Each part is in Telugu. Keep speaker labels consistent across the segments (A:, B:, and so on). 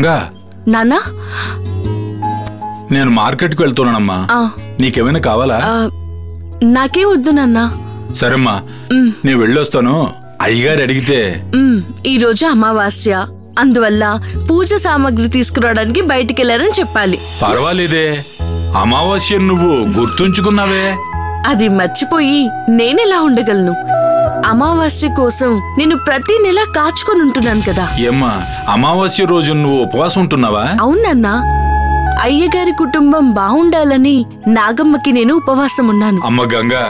A: గంగా
B: నాన్నా
A: నేను మార్కెట్కి వెళ్తున్నానమ్మా. నీకేమైనా కావాలా?
B: నాకే వద్దు నాన్నా.
A: సరేమ్మా, నేను వెళ్ళొస్తాను. అయ్యగారు అడిగితే
B: ఈరోజు అమావాస్య, అందువల్ల పూజ సామాగ్రి తీసుకురావడానికి బయటికి వెళ్ళారని చెప్పాలి.
A: పర్వాలేదే, అమావాస్య నువ్వు గుర్తుంచుకున్నావే.
B: అది మర్చిపోయి నేనెలా ఉండగలను? అమావాస్య కోసం నేను ప్రతి నెల కాచుకొని ఉంటున్నాను కదా.
A: ఏమ్మా, అమావాస్య రోజు నువ్వు ఉపవాసం ఉంటున్నావా?
B: అవునన్నా, అయ్యగారి కుటుంబం బాగుండాలని నాగమ్మకి నేను ఉపవాసం ఉన్నాను.
A: అమ్మ గంగా,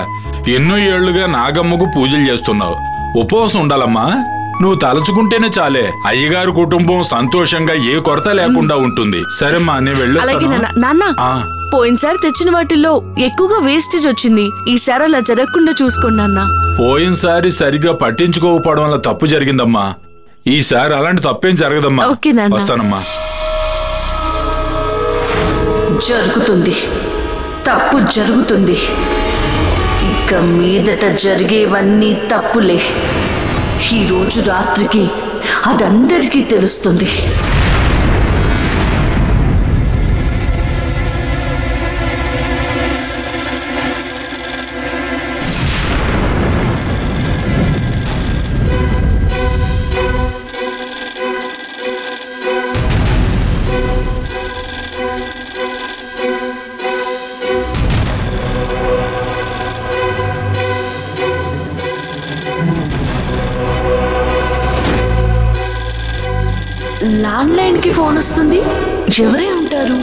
A: ఎన్నో ఏళ్లుగా నాగమ్మకు పూజలు చేస్తున్నావు. ఉపవాసం ఉండాలమ్మా. నువ్వు తలుచుకుంటేనే చాలే అయ్యగారి కుటుంబం సంతోషంగా ఏ కొరత లేకుండా ఉంటుంది. సరేమ్మా, నేను వెళ్ళొస్తాను.
B: నాన్న, పోయినసారి తెచ్చిన వాటిల్లో ఎక్కువగా వేస్టేజ్ వచ్చింది. ఈసారి అలా జరగకుండా చూసుకోండి అన్న.
A: పోయినసారి సరిగా పట్టించుకోకపోవడం వల్ల తప్పు జరిగిందమ్మా. ఈసారి అలాంటి తప్పేం జరగదమ్మా. వస్తానమ్మా.
B: జరుగుతుంది, తప్పు జరుగుతుంది. ఇక మీదట జరిగేవన్నీ తప్పులే. ఈ రోజు రాత్రికి అదందరికీ తెలుస్తుంది. ల్యాండ్ లైన్ కి ఫోన్ వస్తుంది. ఎవరే ఉంటారు?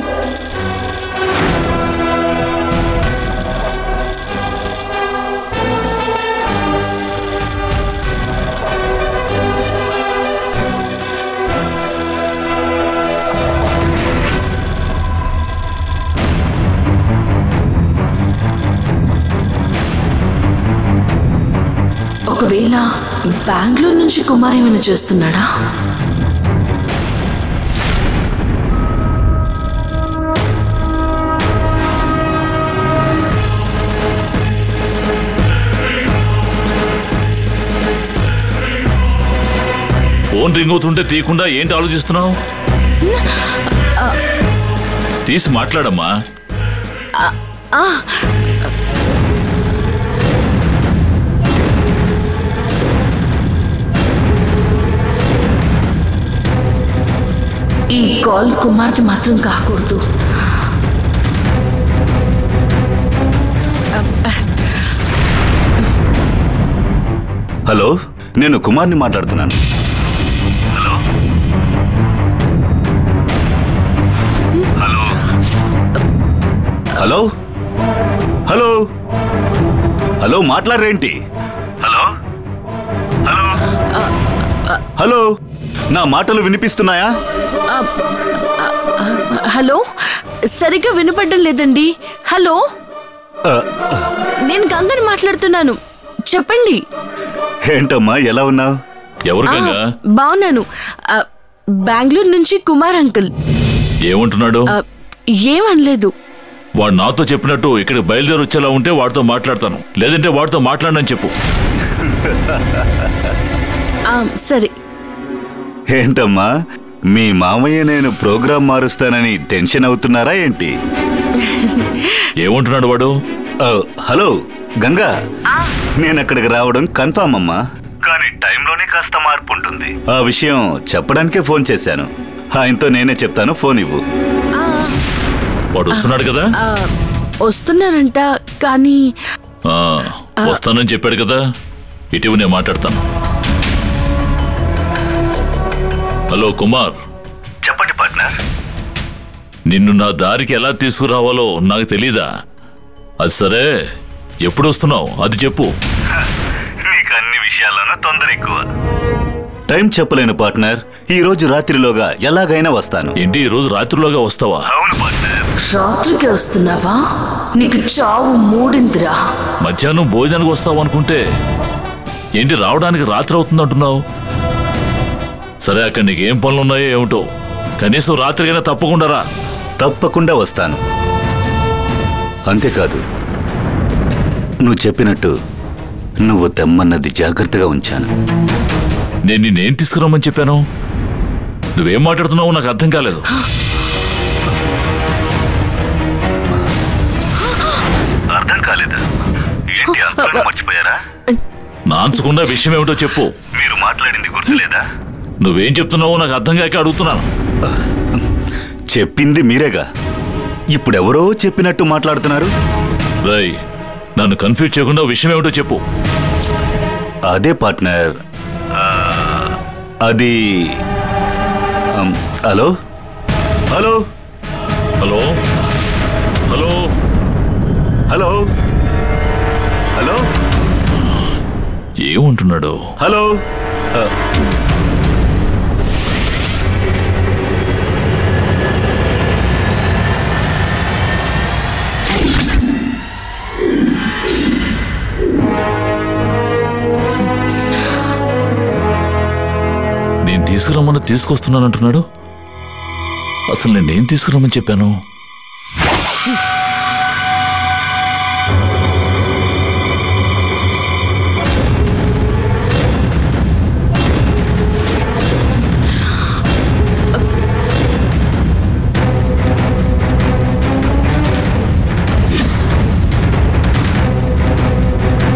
B: ఒకవేళ బెంగళూరు నుంచి కుమార్ ఏమైనా చేస్తున్నాడా?
C: ఫోన్ రింగ్ అవుతుంటే తీయకుండా ఏంటి ఆలోచిస్తున్నావు? తీసి మాట్లాడమ్మా.
B: ఈ కాల్ కుమార్తె మాత్రం కాకూడదు.
D: హలో, నేను కుమార్ని మాట్లాడుతున్నాను. హలో హలో హలో హలో మాట్లాడరేంటి? హలో హలో హలో, నా మాటలు వినిపిస్తున్నాయా?
B: హలో, సరిగ్గా వినపడడం లేదండి. హలో, నేను గంగని మాట్లాడుతున్నాను. చెప్పండి.
D: ఏంటమ్మా, ఎలా ఉన్నావు?
C: ఎవరు గంగా?
B: బాగున్నాను. బెంగళూరు నుంచి కుమార్ అంకుల్.
C: ఏమంటున్నాడు?
B: ఏమనలేదు.
C: వాడు నాతో చెప్పినట్టు ఇక్కడ బయలుదేరి వచ్చేలా ఉంటే వాడితో మాట్లాడతాను, లేదంటే వాడితో మాట్లాడనని చెప్పు.
B: సరే.
D: ఏంటమ్మా, మీ మామయ్య నేను ప్రోగ్రాం మారుస్తానని టెన్షన్ అవుతున్నారా ఏంటి?
C: ఏమంటున్నాడు వాడు?
D: హలో గంగా, నేను అక్కడికి రావడం కన్ఫామ్ అమ్మా, కానీ టైంలోనే కాస్త మార్పు ఉంటుంది. ఆ విషయం చెప్పడానికే ఫోన్ చేశాను. ఆయనతో నేనే చెప్తాను, ఫోన్ ఇవ్వు.
C: వాడు వస్తున్నాడు కదా?
B: వస్తున్నారంట, కానీ
C: వస్తానని చెప్పాడు కదా. ఇటీవ నేను మాట్లాడతాను. హలో కుమార్.
D: చెప్పండి పార్ట్నర్.
C: నిన్ను నా దారికి ఎలా తీసుకురావాలో నాకు తెలీదా? అది సరే, ఎప్పుడు వస్తున్నావు అది చెప్పు.
D: నీకు అన్ని విషయాల్లోనూ తొందర ఎక్కువ. టైం చెప్పలేను పార్ట్నర్. ఈ రోజు రాత్రిలోగా ఎలాగైనా వస్తాను.
C: ఏంటి, ఈ రోజు రాత్రిలోగా వస్తావా?
D: అవును పార్ట్నర్.
B: రాత్రికి వస్తున్నావా? నీకు చావు మూడిందిరా.
C: మధ్యాహ్నం భోజనానికి వస్తావు అనుకుంటే ఏంటి రావడానికి రాత్రి అవుతుందంటున్నావు? సరే, అక్కడ నీకేం పనులు ఉన్నాయో ఏమిటో, కనీసం రాత్రికైనా తప్పకుండా రా.
D: తప్పకుండా వస్తాను. అంతేకాదు, నువ్వు చెప్పినట్టు నువ్వు తెమ్మన్నది జాగ్రత్తగా ఉంచాను.
C: నేను నిన్నేం తీసుకురామని చెప్పాను? నువ్వేం మాట్లాడుతున్నావో నాకు అర్థం కాలేదు.
D: అర్థం కాలేదు ఏంటి? అర్థం మర్చిపోయారా?
C: నాన్సుకున్న విషయం ఏమిటో చెప్పు.
D: మీరు మాట్లాడింది గుర్తులేదా?
C: నువ్వేం చెప్తున్నావో నాకు అర్థం కాక అడుగుతున్నాను.
D: చెప్పింది మీరేగా, ఇప్పుడెవరో చెప్పినట్టు మాట్లాడుతున్నారు.
C: రై, నన్ను కన్ఫ్యూజ్ చేయకుండా విషయం ఏమిటో చెప్పు.
D: అదే పార్ట్నర్, అది hello hello
C: hello hello
D: hello hello
C: ఏముంటున్నాడు?
D: హలో
C: నేను తీసుకురమ్మని తీసుకొస్తున్నానంటున్నాడు. అసలు నేనేం తీసుకురమ్మని చెప్పాను?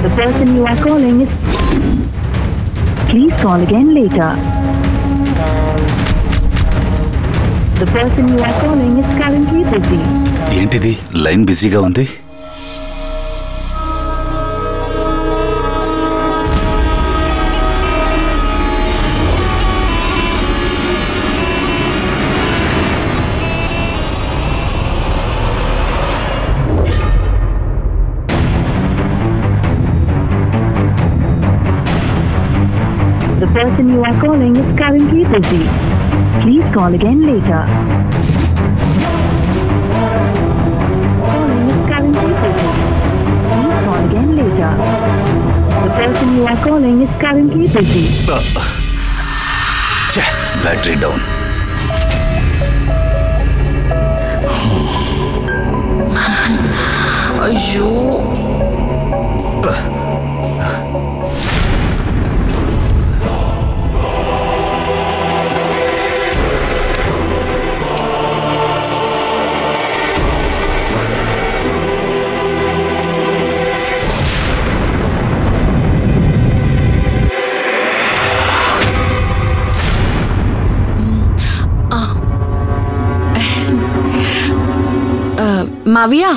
E: The person you are calling is... Please call again later. The person you are calling is currently busy.
D: ఏంటిది? లైన్ బిజీగా ఉంది.
E: The person you are calling is currently busy. Please call again later. Calling is currently busy. Please call again later. The person you are calling is currently busy.
D: Battery down.
B: అయ్యో, మావియా,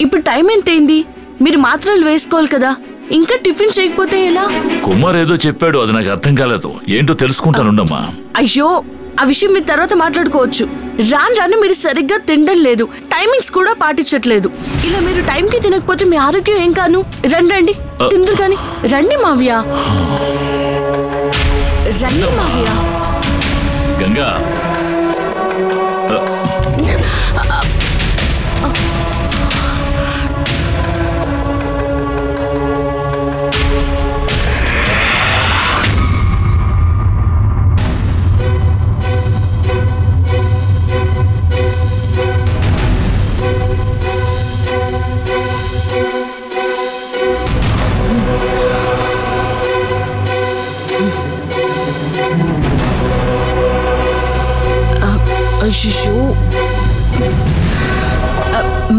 B: ఇప్పుడు టైం ఎంతైంది? మీరు మాత్రలు వేసుకోవాలి కదా, ఇంకా టిఫిన్ చేయకపోతే ఎలా?
C: కుమార్ ఏదో చెప్పాడు, అది నాకు అర్థం కాలేదు. ఏంటో తెలుసుకుంటానుండమ్మా.
B: అయ్యో, ఆ విషయం మీరు తర్వాత మాట్లాడుకోవచ్చు. రాను రాను మీరు సరిగ్గా తినడం లేదు, టైమింగ్స్ కూడా పాటించట్లేదు. ఇలా మీరు టైంకి తినకపోతే మీ ఆరోగ్యం ఏం కాను. రండి రండి, తిందురు కానీ. రండి మావియా, రండి మావియా.
C: గంగా,
B: అయ్యో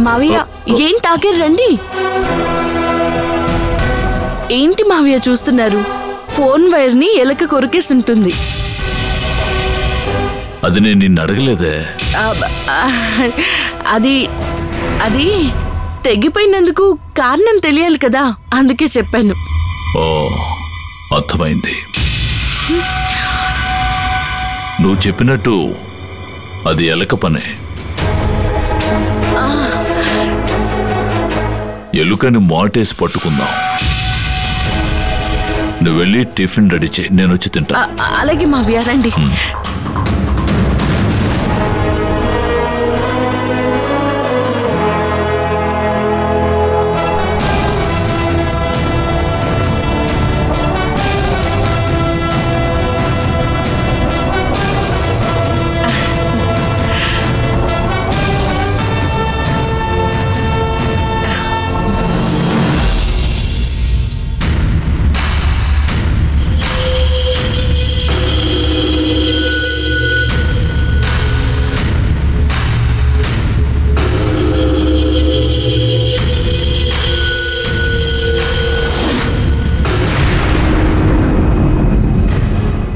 B: మావియా, ఏంటి ఆఖరి రండి. ఏంటి మావియా చూస్తున్నారు? ఫోన్ వైర్ ని ఎలక కొరికేసి ఉంటుంది.
C: అది నేను నిన్ను అడగలేదే.
B: అది అది తెగిపోయినందుకు కారణం తెలియాలి కదా, అందుకే చెప్పాను.
C: ఓ, అర్థమైంది. నువ్వు చెప్పినట్టు అది ఎలక పనే. ఎలుకని మాటేసి పట్టుకుందాం. నువ్వు వెళ్ళి టిఫిన్ రెడీ చేయి, నేను వచ్చి తింటా.
B: అలాగే మావియా, రండి.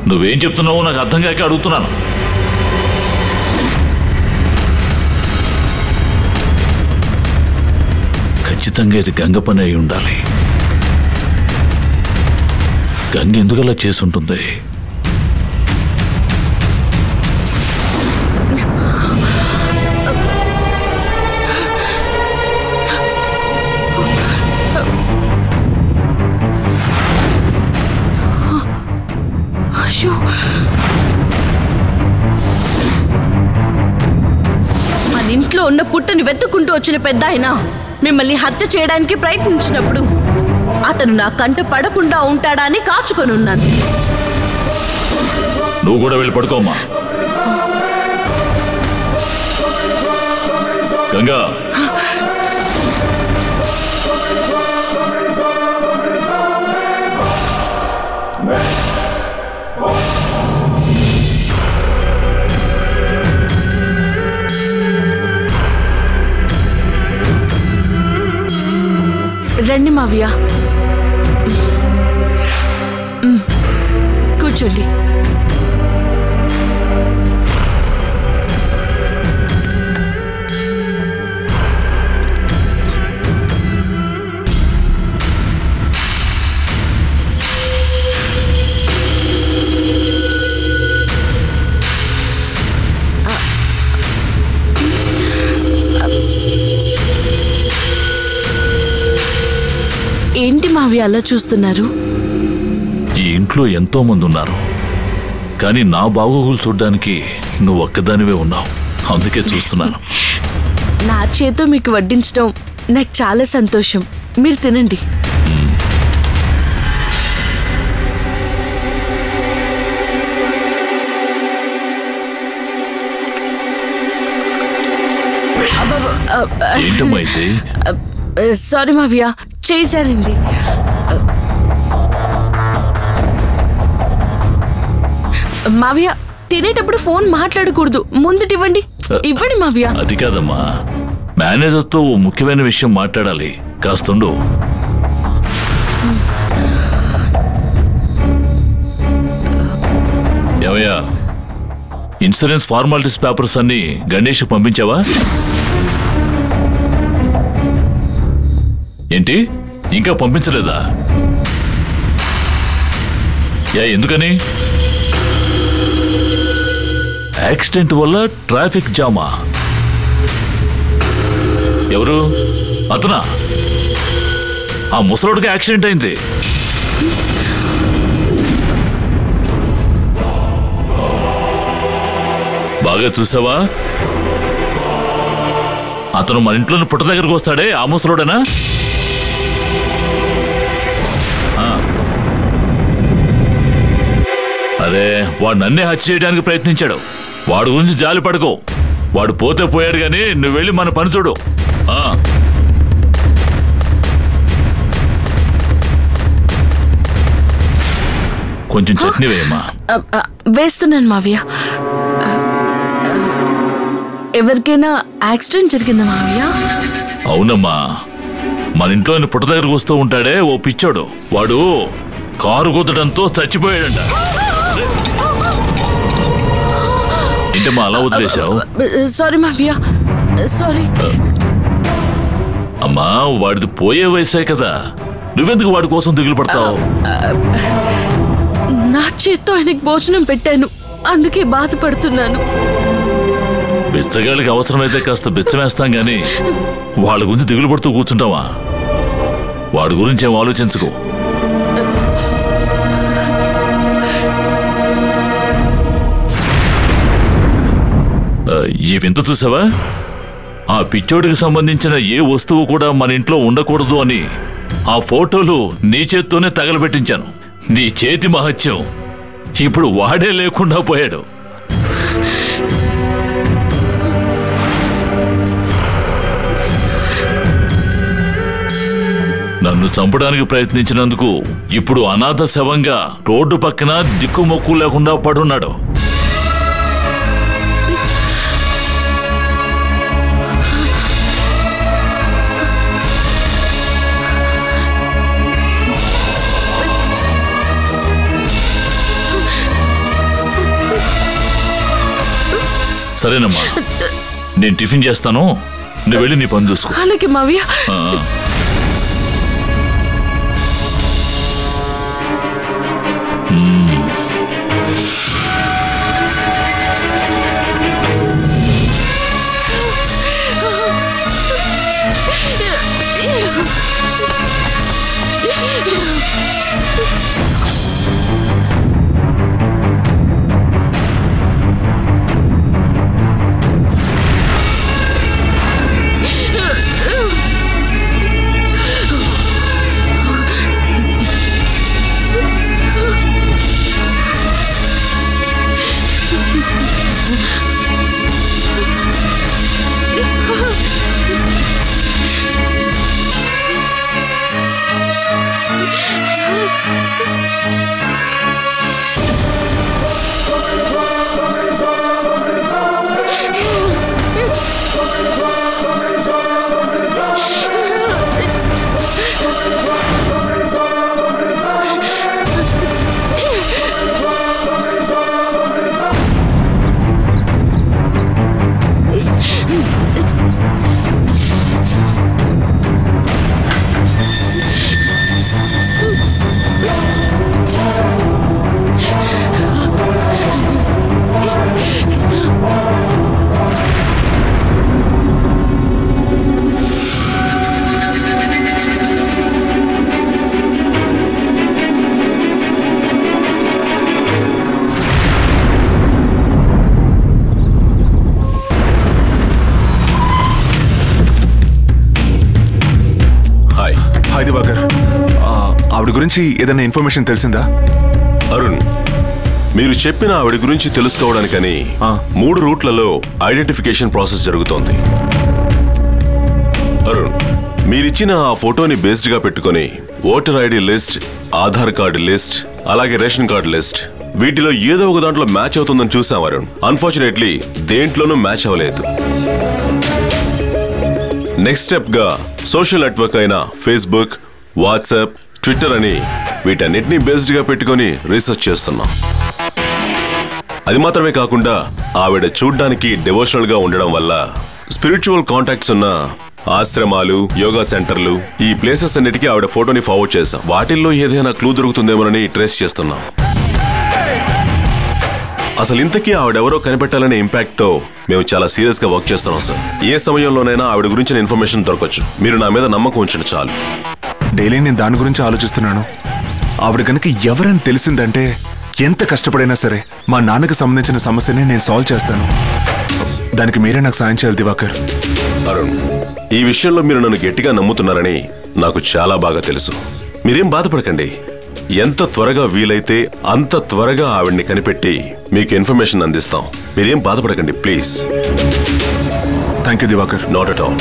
C: నువ్వేం చెప్తున్నావో నాకు అర్థం కాక అడుగుతున్నాను. ఖచ్చితంగా ఇది గంగ పని అయి ఉండాలి. గంగ ఎందుకలా చేసుంటుంది?
B: మన ఇంట్లో ఉన్న పుట్టని వెతుక్కుంటూ వచ్చిన పెద్ద ఆయన మిమ్మల్ని హత్య చేయడానికి ప్రయత్నించినప్పుడు అతను నా కంట పడకుండా ఉంటాడా అని కాచుకొని ఉన్నాను.
C: నువ్వు కూడా వెళ్ళి పడుకోమ్మా. గంగా,
B: రండి మావయ్య, కూర్చోండి. ఏంటి మావయ్య అలా చూస్తున్నారు?
C: ఈ ఇంట్లో ఎంతో మంది ఉన్నారు, కానీ నా బాగోగులు చూడ్డానికి నువ్వు ఒక్కదానివే ఉన్నావు. అందుకే చూస్తున్నాను.
B: నా చేతో మీకు వడ్డించడం నాకు చాలా సంతోషం. మీరు తినండి.
C: ఏంటమ్మా ఇది?
B: సారీ మావయ్య, చేశారండి. మావయ్య, తినేటప్పుడు ఫోన్ మాట్లాడకూడదు. ముందుటివ్వండి. ఇవ్వండి మావయ్య.
C: అది కాదమ్మా, మేనేజర్తో ఓ ముఖ్యమైన విషయం మాట్లాడాలి. కాస్తుండు. ఏమయ్యా, ఇన్సూరెన్స్ ఫార్మాలిటీస్ పేపర్స్ అన్ని గణేష్ పంపించావా? ఏంటి, ఇంకా పంపించలేదా? ఎందుకని? యాక్సిడెంట్ వల్ల ట్రాఫిక్ జామా? ఎవరు అతనా? ఆ ముసలోడికి యాక్సిడెంట్ అయింది. బాగా చూసావా? అతను మన ఇంట్లోని పుట్ట దగ్గరకు వస్తాడే, ఆ ముసలోడేనా? అదే, వాడు నన్నే హత్య చేయడానికి ప్రయత్నించాడు. వాడు గురించి జాలి పడుకో. వాడు పోతే పోయాడు గాని నువ్వు వెళ్ళి మన పని చూడు. కొంచెం చట్నీ వేయమ్మా.
B: వేస్తున్నాను మావయ్య. ఎవరికైనా యాక్సిడెంట్ జరిగిందా మావయ్య?
C: అవునమ్మా, మన ఇంట్లో పుట్ట దగ్గరకు వస్తూ ఉంటాడే ఓ పిచ్చోడు, వాడు కారు గుద్దడంతో చచ్చిపోయాడంట. ఏంటమ్మా అలా వదిలేశావు?
B: సారీ మావయ్య, సారీ.
C: అమ్మా, వాడిది పోయే వయసే కదా, నువ్వెందుకు వాడి కోసం దిగులు పడతావు?
B: నా చేత్తో ఆయనకి భోజనం పెట్టాను, అందుకే బాధపడుతున్నాను.
C: బిచ్చగాళ్ళకి అవసరమైతే కాస్త బిచ్చమేస్తాం గాని వాళ్ళ గురించి దిగులు పడుతూ కూర్చుంటావా? వాడి గురించి ఏం ఆలోచించుకో. ఈ వింత చూసావా? ఆ పిచ్చోడికి సంబంధించిన ఏ వస్తువు కూడా మన ఇంట్లో ఉండకూడదు అని ఆ ఫోటోలు నీ చేత్తోనే తగలబెట్టించాను. నీ చేతి మహత్యం ఇప్పుడు వాడే లేకుండా పోయాడు. నన్ను చంపడానికి ప్రయత్నించినందుకు ఇప్పుడు అనాథ శవంగా రోడ్డు పక్కన దిక్కుమొక్కు లేకుండా పడున్నాడు. సరేనమ్మా, నేను టిఫిన్ చేస్తాను, నువ్వు వెళ్ళి నీ పని చూసుకో.
B: అలాగే మావయ్య.
F: ఆవిడ గురించి ఏదైనా ఇన్ఫర్మేషన్ తెలిసిందా?
G: అరుణ్, మీరు చెప్పిన ఆవిడ గురించి తెలుసుకోవడానికని 3 రూట్లలో ఐడెంటిఫికేషన్ ప్రాసెస్ జరుగుతోంది. అరుణ్, మీరిచ్చిన ఆ ఫోటోని బేస్డ్ గా పెట్టుకుని voter ID list, Aadhaar card list, అలాగే రేషన్ కార్డు లిస్ట్, వీటిలో ఏదో ఒక దాంట్లో మ్యాచ్ అవుతుందని చూసాం అరుణ్. అన్ఫార్చునేట్లీ దేంట్లోనూ మ్యాచ్ అవ్వలేదు. నెక్స్ట్ స్టెప్ గా సోషల్ నెట్వర్క్ అయిన ఫేస్బుక్, వాట్సాప్, ట్విట్టర్ అని వీటన్నిటిని బేస్డ్ గా పెట్టుకుని రీసెర్చ్ చేస్తున్నాం. అది మాత్రమే కాకుండా ఆవిడ చూడ్డానికి డివోషనల్ గా ఉండడం వల్ల స్పిరిచువల్ కాంటాక్ట్స్ ఉన్న ఆశ్రమాలు, యోగా సెంటర్లు, ఈ ప్లేసెస్ అన్నిటికీ ఆవిడ ఫోటోని ఫార్వర్డ్ చేశాం. వాటిల్లో ఏదైనా క్లూ దొరుకుతుందేమోనని ట్రేస్ చేస్తున్నాం. అసలు ఇంతకీ ఆవిడెవరో కనిపెట్టాలనే ఇంపాక్ట్ తో మేము చాలా సీరియస్ గా వర్క్ చేస్తున్నాం సార్. ఏ సమయంలోనైనా ఆవిడ గురించిన ఇన్ఫర్మేషన్ దొరకచ్చు. మీరు నా మీద నమ్మకం ఉంచండి చాలు.
F: డైలీ నేను దాని గురించి ఆలోచిస్తున్నాను. ఆవిడ కనుక ఎవరని తెలిసిందంటే ఎంత కష్టపడైనా సరే మా నాన్నకు సంబంధించిన సమస్యని నేను సాల్వ్ చేస్తాను. దానికి మీరే నాకు సాయం చేయాలి దివాకర్.
G: అరుణ్, ఈ విషయంలో మీరు నన్ను గట్టిగా నమ్ముతున్నారని నాకు చాలా బాగా తెలుసు. మీరేం బాధపడకండి. ఎంత త్వరగా వీలైతే అంత త్వరగా ఆవిడ్ని కనిపెట్టి మీకు ఇన్ఫర్మేషన్ అందిస్తాం. మీరేం బాధపడకండి please.
F: Thank you Divakar.
G: Not at all.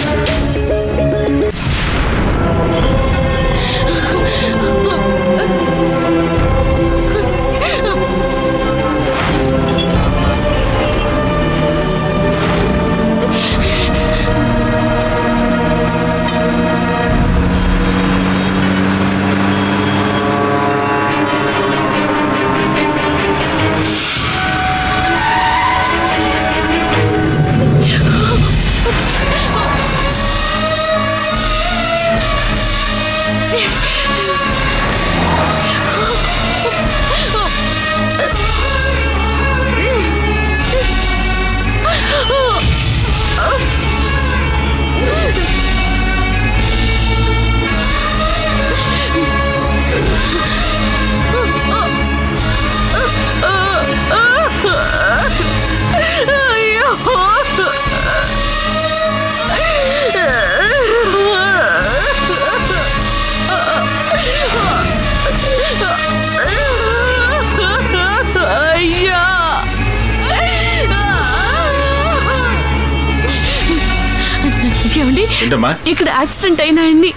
B: ఇక్కడ యాక్సిడెంట్ అయిన ఆయన్ని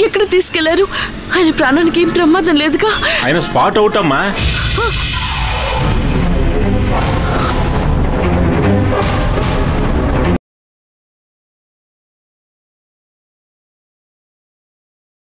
B: ఎక్కడ తీసుకెళ్లారు? ఆయన ప్రాణానికి ఏం ప్రమాదం లేదుగా?
H: ఆయన స్పాట్ అవుట్ అమ్మా.